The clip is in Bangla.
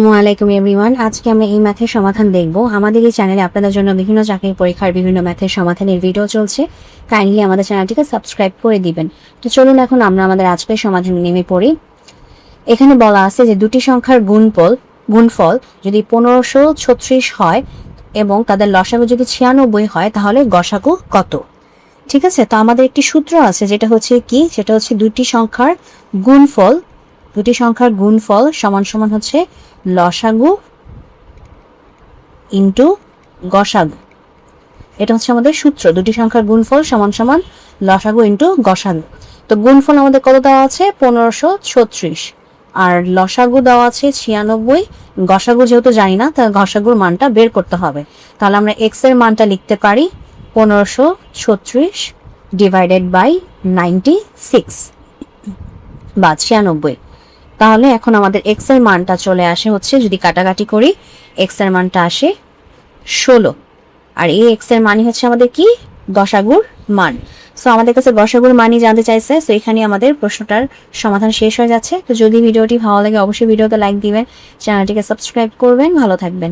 আসসালামু আলাইকুম এভরিওয়ান। আজকে আমরা এই ম্যাথের সমাধান দেখব। আমাদের এই চ্যানেলে আপনাদের জন্য বিভিন্ন চাকরির পরীক্ষার বিভিন্ন ম্যাথের সমাধানের ভিডিও চলছে। কাইন্ডলি আমাদের চ্যানেলটিকে সাবস্ক্রাইব করে দিবেন। তো চলুন এখন আমরা আমাদের আজকের সমাধানে নেমে পড়ি। এখানে বলা আছে যে দুটি সংখ্যার গুণফল যদি 1536 হয় এবং তাদের লসাগু যদি 96 হয় তাহলে গসাগু কত? ঠিক আছে, তো আমাদের একটি সূত্র আছে যেটা হচ্ছে কি, সেটা হচ্ছে দুটি সংখ্যার গুণফল সমান সমান হচ্ছে লসাগু ইন্টু গসাগু। এটা হচ্ছে আমাদের সূত্র, দুটি সংখ্যার গুণফল সমান সমান লসাগু ইন্টু গসাগু। তো গুণফল আমাদের কত দেওয়া আছে? 1536, আর লসাগু দেওয়া আছে 96। গসাগু যেহেতু জানি না, তাহলে গসাগুর মানটা বের করতে হবে। তাহলে আমরা এক্স এর মানটা লিখতে পারি 1536 ডিভাইডেড বাই 96 বা 96। তাহলে এখন আমাদের এক্স এর মানটা চলে আসে হচ্ছে, যদি কাটাকাটি করি, এক্স এর মানটা আসে 16, আর এই এক্স এর মানই হচ্ছে আমাদের কি? গসাগুর মান। সো আমাদের কাছে গসাগুর মানই জানতে চাইছে। সো এখানে আমাদের প্রশ্নটার সমাধান শেষ হয়ে যাচ্ছে। তো যদি ভিডিওটি ভালো লাগে অবশ্যই ভিডিওতে লাইক দিবেন, চ্যানেলটিকে সাবস্ক্রাইব করবেন। ভালো থাকবেন।